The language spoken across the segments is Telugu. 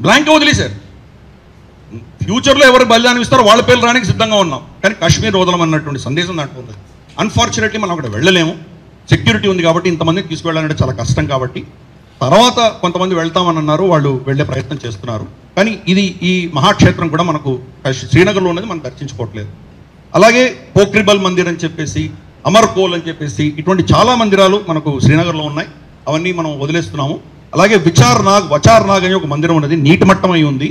బ్లాంక్గా వదిలేశారు. ఫ్యూచర్లో ఎవరు బలిదానం ఇస్తారో వాళ్ళ పేర్లు రానికి సిద్ధంగా ఉన్నాం, కానీ కాశ్మీర్ వదలమన్నటువంటి సందేశం దాంట్లో ఉంది. అన్ఫార్చునేట్లీ మనం అక్కడ వెళ్ళలేము, సెక్యూరిటీ ఉంది కాబట్టి, ఇంతమందిని తీసుకువెళ్ళాలంటే చాలా కష్టం కాబట్టి. తర్వాత కొంతమంది వెళ్తామని అన్నారు, వాళ్ళు వెళ్ళే ప్రయత్నం చేస్తున్నారు. కానీ ఇది ఈ మహాక్షేత్రం కూడా మనకు శ్రీనగర్లో ఉన్నది మనం దర్శించుకోవట్లేదు. అలాగే పోఖ్రిబల్ మందిర్ అని చెప్పేసి, అమర్కోల్ అని చెప్పేసి ఇటువంటి చాలా మందిరాలు మనకు శ్రీనగర్లో ఉన్నాయి, అవన్నీ మనం వదిలేస్తున్నాము. అలాగే వచార్నాగ్ అనే ఒక మందిరం ఉన్నది, నీటి మట్టమై ఉంది.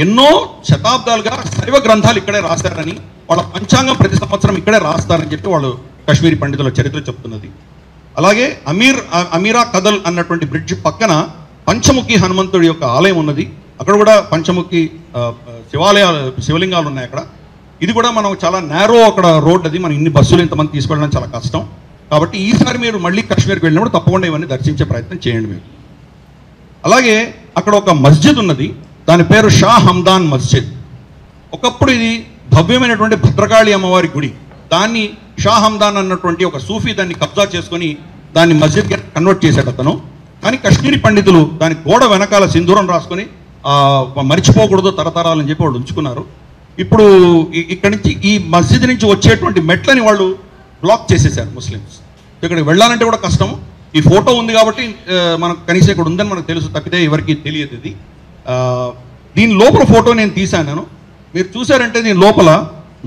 ఎన్నో శతాబ్దాలుగా శైవ గ్రంథాలు ఇక్కడే రాస్తారని, వాళ్ళ పంచాంగం ప్రతి సంవత్సరం ఇక్కడే రాస్తారని చెప్పి వాళ్ళు కాశ్మీరీ పండితుల చరిత్ర చెప్తున్నది. అలాగే అమీరా కదల్ అన్నటువంటి బ్రిడ్జ్ పక్కన పంచముఖి హనుమంతుడి యొక్క ఆలయం ఉన్నది, అక్కడ కూడా పంచముఖి శివలింగాలు ఉన్నాయి అక్కడ. ఇది కూడా మనం చాలా నేరో అక్కడ రోడ్, అది మనం ఇన్ని బస్సులు ఇంతమంది తీసుకెళ్ళడం చాలా కష్టం. కాబట్టి ఈసారి మీరు మళ్ళీ కాశ్మీర్కి వెళ్ళినప్పుడు తప్పకుండా ఇవన్నీ దర్శించే ప్రయత్నం చేయండి మీరు. అలాగే అక్కడ ఒక మస్జిద్ ఉన్నది, దాని పేరు షా హమ్దాన్ మస్జిద్. ఒకప్పుడు ఇది భవ్యమైనటువంటి భద్రకాళి అమ్మవారి గుడి, దాన్ని షా హమ్దాన్ అన్నటువంటి ఒక సూఫీ దాన్ని కబ్జా చేసుకొని దాన్ని మస్జిద్గా కన్వర్ట్ చేశాడు అతను. కానీ కాశ్మీరీ పండితులు దాని గోడ వెనకాల సింధూరం రాసుకొని మర్చిపోకూడదు తరతరాలని చెప్పి వాళ్ళు ఉంచుకున్నారు. ఇప్పుడు ఇక్కడి నుంచి ఈ మస్జిద్ నుంచి వచ్చేటువంటి మెట్లని వాళ్ళు బ్లాక్ చేసేసారు ముస్లిమ్స్. ఇక్కడికి వెళ్ళాలంటే కూడా కష్టం. ఈ ఫోటో ఉంది కాబట్టి మనకు కనీసం ఇక్కడ ఉందని మనకు తెలుసు, తప్పితే ఎవరికి తెలియదు ఇది. దీని లోపల ఫోటో నేను తీశాను, మీరు చూసారంటే దీని లోపల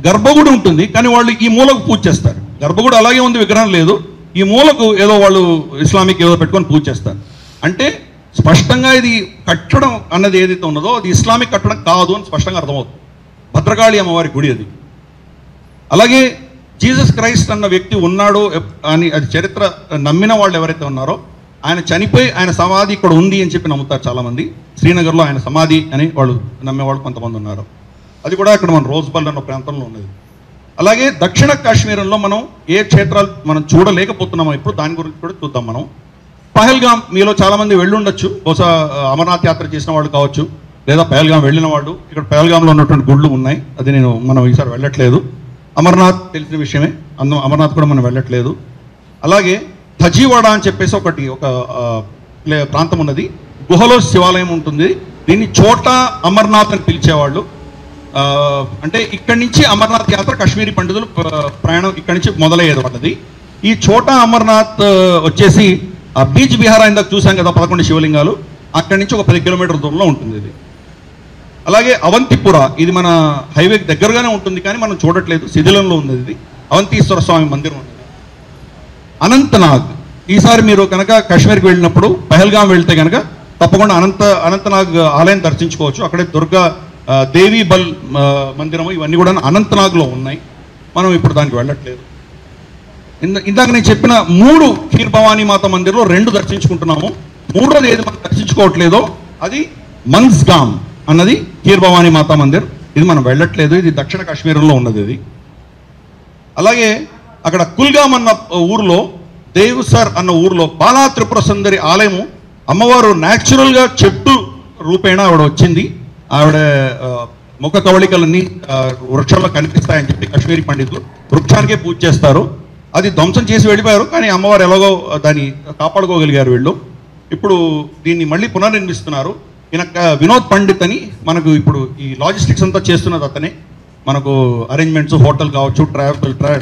గర్భగుడి ఉంటుంది, కానీ వాళ్ళు ఈ మూలకు పూజ చేస్తారు. గర్భగుడి అలాగే ఉంది, విగ్రహం లేదు, ఈ మూలకు ఏదో వాళ్ళు ఇస్లామిక్ ఏదో పెట్టుకొని పూజ చేస్తారు. అంటే స్పష్టంగా ఇది కట్టడం అన్నది ఏదైతే ఉన్నదో అది ఇస్లామిక్ కట్టడం కాదు అని స్పష్టంగా అర్థమవుతుంది. భద్రకాళి అమ్మవారి గుడి అది. అలాగే జీసస్ క్రైస్ట్ అన్న వ్యక్తి ఉన్నాడు అని అది చరిత్ర నమ్మిన వాళ్ళు ఎవరైతే ఉన్నారో, ఆయన చనిపోయి ఆయన సమాధి ఇక్కడ ఉంది అని చెప్పి నమ్ముతారు చాలామంది. శ్రీనగర్లో ఆయన సమాధి అని వాళ్ళు నమ్మేవాళ్ళు కొంతమంది ఉన్నారు. అది కూడా ఇక్కడ మన రోజ్బల్ అన్న ప్రాంతంలో ఉన్నది. అలాగే దక్షిణ కాశ్మీరంలో మనం ఏ క్షేత్రాలు మనం చూడలేకపోతున్నామో ఇప్పుడు దాని గురించి కూడా చూద్దాం మనం. పహల్గామ్ మీలో చాలామంది వెళ్ళి ఉండొచ్చు, బహుశా అమర్నాథ్ యాత్ర చేసిన వాళ్ళు కావచ్చు, లేదా పహల్గామ్ వెళ్ళిన వాళ్ళు. ఇక్కడ పహల్గామ్లో ఉన్నటువంటి గుళ్ళు ఉన్నాయి, అది మనం ఈసారి వెళ్ళట్లేదు. అమర్నాథ్ తెలిసిన విషయమే, అమర్నాథ్ కూడా మనం వెళ్ళట్లేదు. అలాగే ధజీవాడ అని చెప్పేసి ఒక ప్రాంతం ఉన్నది, గుహలో శివాలయం ఉంటుంది, దీన్ని చోటా అమర్నాథ్ అని పిలిచేవాళ్ళు. అంటే ఇక్కడి నుంచి అమర్నాథ్ యాత్ర కాశ్మీరీ పండితులు ప్రయాణం ఇక్కడి నుంచి మొదలయ్యేది వాళ్ళది. ఈ చోటా అమర్నాథ్ వచ్చేసి బీచ్ బిహార్ ఇందాక చూసాం కదా 11 శివలింగాలు, అక్కడి నుంచి ఒక 10 కిలోమీటర్ల దూరంలో ఉంటుంది ఇది. అలాగే అవంతిపుర, ఇది మన హైవేకి దగ్గరగానే ఉంటుంది కానీ మనం చూడట్లేదు, శిథిలంలో ఉంది ఇది. అవంతీశ్వర స్వామి మందిరం ఉంది. అనంతనాగ్, ఈసారి మీరు కనుక కాశ్మీర్కి వెళ్ళినప్పుడు పహల్గాం వెళ్తే కనుక తప్పకుండా అనంతనాగ్ ఆలయం దర్శించుకోవచ్చు. అక్కడే దుర్గా దేవి బల్ మందిరము ఇవన్నీ కూడా అనంతనాగ్లో ఉన్నాయి. మనం ఇప్పుడు దానికి వెళ్ళట్లేదు. ఇందాక నేను చెప్పిన 3 ఖీర్ భవానీ మాత మందిర్లో 2 దర్శించుకుంటున్నాము. 3వది ఏది మనం దర్శించుకోవట్లేదో అది మన్స్గామ్ అన్నది ఖీర్ భవానీ మాతా మందిర్, ఇది మనం వెళ్ళట్లేదు, ఇది దక్షిణ కాశ్మీరంలో ఉన్నది ఇది. అలాగే అక్కడ కుల్గామ్ అన్న ఊరిలో, దేవ్సర్ అన్న ఊరిలో బాలా త్రిపుర సుందరి ఆలయము, అమ్మవారు న్యాచురల్గా చెట్టు రూపేణ ఆవిడ వచ్చింది. ఆవిడ ముఖ కవళికలన్నీ వృక్షంలో కనిపిస్తాయని చెప్పి కాశ్మీరీ పండితులు వృక్షానికే పూజ చేస్తారు. అది ధ్వంసం చేసి వెళ్ళిపోయారు, కానీ అమ్మవారు ఎలాగో దాన్ని కాపాడుకోగలిగారు వీళ్ళు. ఇప్పుడు దీన్ని మళ్ళీ పునర్నిర్మిస్తున్నారు. ఈయన వినోద్ పండిత్ అని మనకు ఇప్పుడు ఈ లాజిస్టిక్స్ అంతా చేస్తున్నది అతనే, మనకు అరేంజ్మెంట్స్ హోటల్ కావచ్చు,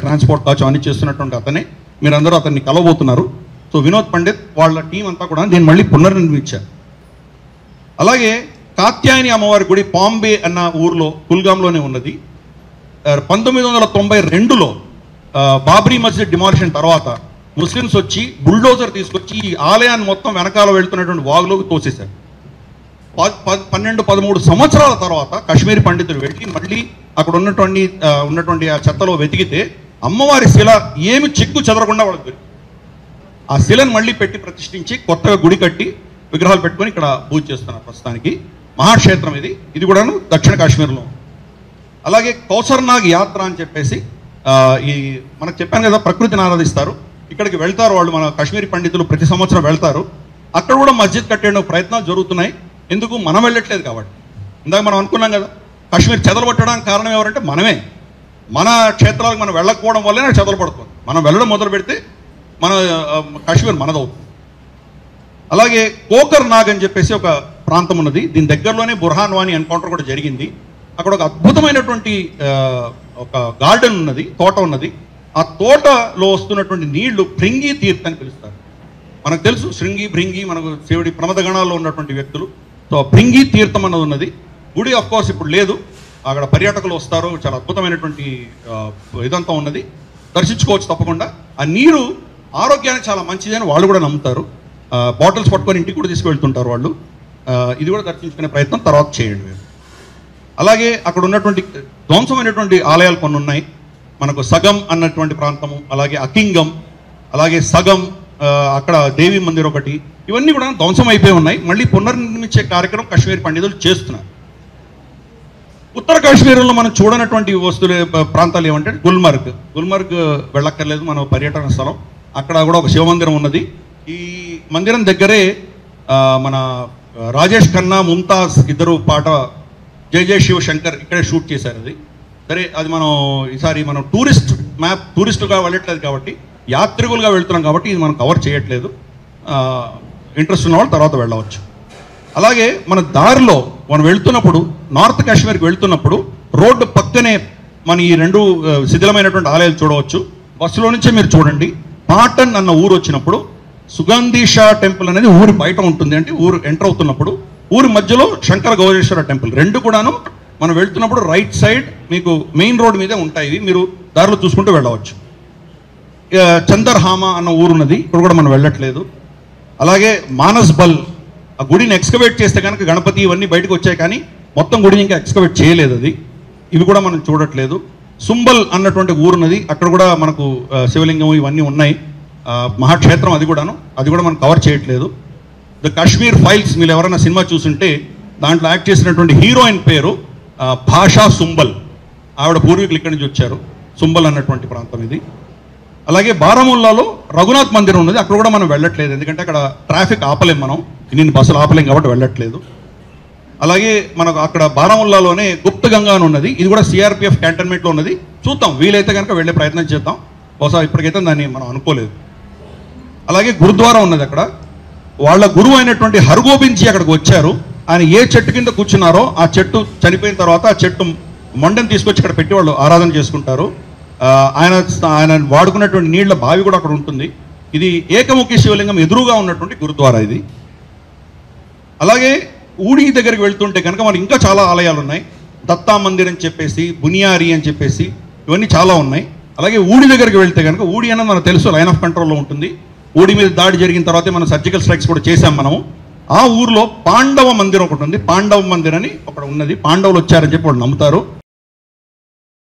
ట్రాన్స్పోర్ట్ కావచ్చు అన్నీ చేస్తున్నటువంటి అతనే. మీరందరూ అతన్ని కలవబోతున్నారు. సో వినోద్ పండిత్ వాళ్ళ టీం అంతా కూడా దీన్ని మళ్ళీ పునర్నిర్మించారు. అలాగే కాత్యాయని అమ్మవారి గుడి పాంబే అన్న ఊర్లో కుల్గాంలోనే ఉన్నది. 1992లో బాబ్రీ మస్జిద్ డిమాలిషన్ తర్వాత ముస్లిమ్స్ వచ్చి బుల్డోజర్ తీసుకొచ్చి ఈ ఆలయాన్ని మొత్తం వెనకాల వెళ్తున్నటువంటి వాగులోకి తోసేశారు. 12-13 సంవత్సరాల తర్వాత కాశ్మీరీ పండితులు వెళ్ళి మళ్ళీ అక్కడ ఉన్నటువంటి ఆ చెత్తలో వెతికితే అమ్మవారి శిల ఏమి చెక్కు చెదరకుండా వాళ్ళకి దొరికింది. ఆ శిలను మళ్ళీ పెట్టి ప్రతిష్ఠించి కొత్తగా గుడి కట్టి విగ్రహాలు పెట్టుకొని ఇక్కడ పూజ చేస్తున్నారు ప్రస్తుతానికి. మహాక్షేత్రం ఇది కూడాను దక్షిణ కాశ్మీర్లో. అలాగే కౌసర్నాగ్ యాత్ర అని చెప్పేసి ఈ మనకు చెప్పాను కదా, ప్రకృతిని ఆరాధిస్తారు, ఇక్కడికి వెళ్తారు వాళ్ళు. మన కాశ్మీరీ పండితులు ప్రతి సంవత్సరం వెళ్తారు. అక్కడ కూడా మస్జిద్ కట్టేయడం ప్రయత్నాలు జరుగుతున్నాయి. ఎందుకు? మనం వెళ్ళట్లేదు కాబట్టి. ఇందాక మనం అనుకున్నాం కదా, కాశ్మీర్ చెదలబట్టడానికి కారణం ఎవరంటే మనమే. మన క్షేత్రాలకు మనం వెళ్ళకపోవడం వల్లనే చెదలబడుతుంది. మనం వెళ్ళడం మొదలు పెడితే మన కాశ్మీర్ మనదవుతుంది. అలాగే కోకర్ నాగ్ అని చెప్పేసి ఒక ప్రాంతం ఉన్నది. దీని దగ్గరలోనే బుర్హాన్ వానీ ఎన్కౌంటర్ కూడా జరిగింది. అక్కడ ఒక అద్భుతమైనటువంటి ఒక గార్డెన్ ఉన్నది, తోట ఉన్నది. ఆ తోటలో వస్తున్నటువంటి నీళ్లు భృంగి తీర్థ్ అని పిలుస్తారు. మనకు తెలుసు శృంగి భృంగి మనకు శివుడి ప్రమదగణాల్లో ఉన్నటువంటి వ్యక్తులు. సో భృంగి తీర్థం అన్నది ఉన్నది. గుడి ఆఫ్ కోర్స్ ఇప్పుడు లేదు, అక్కడ పర్యాటకులు వస్తారు, చాలా అద్భుతమైనటువంటి ఇదంతా ఉన్నది, దర్శించుకోవచ్చు తప్పకుండా. ఆ నీరు ఆరోగ్యానికి చాలా మంచిది అని వాళ్ళు కూడా నమ్ముతారు. బాటిల్స్ పట్టుకొని ఇంటికి కూడా తీసుకువెళ్తుంటారు వాళ్ళు. ఇది కూడా దర్శించుకునే ప్రయత్నం తర్వాత చేయండి మీరు. అలాగే అక్కడ ఉన్నటువంటి ధ్వంసమైనటువంటి ఆలయాలు కొన్ని ఉన్నాయి. మనకు సగం అన్నటువంటి ప్రాంతము, అలాగే అకింగం, అలాగే సగం, అక్కడ దేవి మందిర్ ఒకటి, ఇవన్నీ కూడా ధ్వంసం అయిపోయి ఉన్నాయి. మళ్ళీ పునర్నిర్మించే కార్యక్రమం కాశ్మీర్ పండితులు చేస్తున్నారు. ఉత్తర కాశ్మీర్లో మనం చూడనటువంటి ప్రాంతాలు ఏమంటే గుల్మర్గ్ వెళ్ళక్కర్లేదు, మన పర్యటన స్థలం. అక్కడ కూడా ఒక శివ మందిరం ఉన్నది. ఈ మందిరం దగ్గరే మన రాజేష్ ఖన్నా, ముంతాజ్ ఇద్దరు పాట జై జై శివ శంకర్ ఇక్కడే షూట్ చేశారు. అది సరే, అది మనం ఈసారి మనం టూరిస్టుగా వెళ్ళట్లేదు కాబట్టి, యాత్రికులుగా వెళ్తున్నాం కాబట్టి ఇది మనం కవర్ చేయట్లేదు. ఇంట్రెస్ట్ ఉన్న వాళ్ళు తర్వాత వెళ్ళవచ్చు. అలాగే మన దారిలో మనం వెళ్తున్నప్పుడు, నార్త్ కాశ్మీర్కి వెళ్తున్నప్పుడు రోడ్డు పక్కనే మన ఈ రెండు శిథిలమైనటువంటి ఆలయాలు చూడవచ్చు. బస్సులో నుంచే మీరు చూడండి. పాటన్ అన్న ఊరు వచ్చినప్పుడు సుగంధీషా టెంపుల్ అనేది ఊరి బయట ఉంటుంది. అంటే ఊరు ఎంటర్ అవుతున్నప్పుడు ఊరి మధ్యలో శంకర గౌరేశ్వర టెంపుల్, రెండు కూడాను మనం వెళ్తున్నప్పుడు రైట్ సైడ్ మీకు మెయిన్ రోడ్ మీదే ఉంటాయి. మీరు దారిలో చూసుకుంటూ వెళ్ళవచ్చు. చందర్హామా అన్న ఊరు ఉన్నది, ఇక్కడ కూడా మనం వెళ్ళట్లేదు. అలాగే మానస్ బల్, ఆ గుడిని ఎక్స్కవేట్ చేస్తే కనుక గణపతి ఇవన్నీ బయటకు వచ్చాయి, కానీ మొత్తం గుడిని ఇంకా ఎక్స్కవేట్ చేయలేదు. అది ఇవి కూడా మనం చూడట్లేదు. సుంబల్ అన్నటువంటి ఊరున్నది, అక్కడ కూడా మనకు శివలింగం ఇవన్నీ ఉన్నాయి, మహాక్షేత్రం. అది కూడా మనం కవర్ చేయట్లేదు. ద కాశ్మీర్ ఫైల్స్, మీరు ఎవరైనా సినిమా చూసుంటే దాంట్లో యాక్ట్ చేసినటువంటి హీరోయిన్ పేరు భాషా సుంబల్. ఆవిడ పూర్వీకులు ఇక్కడి నుంచి వచ్చారు. సుంబల్ అన్నటువంటి ప్రాంతం ఇది. అలాగే బారాముల్లాలో రఘునాథ్ మందిరం ఉన్నది, అక్కడ కూడా మనం వెళ్ళట్లేదు, ఎందుకంటే అక్కడ ట్రాఫిక్ ఆపలేం, మనం ఇన్ని బస్సులు ఆపలేం కాబట్టి వెళ్ళట్లేదు. అలాగే మనకు అక్కడ బారాముల్లాలోనే గుప్త గంగా అని ఉన్నది, ఇది కూడా సిఆర్పిఎఫ్ క్యాంటన్మెంట్లో ఉన్నది. చూద్దాం, వీలైతే కనుక వెళ్ళే ప్రయత్నం చేద్దాం. బహుశా ఇప్పటికైతే దాన్ని మనం అనుకోలేదు. అలాగే గురుద్వారా ఉన్నది, అక్కడ వాళ్ళ గురువు అయినటువంటి హర్గోబింద్ జీ అక్కడికి వచ్చారు. ఆయన ఏ చెట్టు కింద కూర్చున్నారో ఆ చెట్టు చనిపోయిన తర్వాత ఆ చెట్టు మొండని తీసుకొచ్చి ఇక్కడ పెట్టి వాళ్ళు ఆరాధన చేసుకుంటారు. ఆయన వాడుకున్నటువంటి నీళ్ల బావి కూడా అక్కడ ఉంటుంది. ఇది ఏకముఖి శివలింగం ఎదురుగా ఉన్నటువంటి గురుద్వారా ఇది. అలాగే ఊడి దగ్గరికి వెళ్తుంటే కనుక మనకి ఇంకా చాలా ఆలయాలు ఉన్నాయి. దత్తా మందిర్ అని చెప్పేసి, బునియారి అని చెప్పేసి, ఇవన్నీ చాలా ఉన్నాయి. అలాగే ఊడి దగ్గరికి వెళ్తే కనుక, ఊడి అన్నది మనకు తెలుసు లైన్ ఆఫ్ కంట్రోల్లో ఉంటుంది. ఊడి మీద దాడి జరిగిన తర్వాత మనం సర్జికల్ స్ట్రైక్స్ కూడా చేశాం మనము. ఆ ఊర్లో పాండవ మందిరం ఒకటి ఉంది, పాండవ మందిర్ అని ఒకటి ఉన్నది. పాండవులు వచ్చారని చెప్పి వాళ్ళు నమ్ముతారు.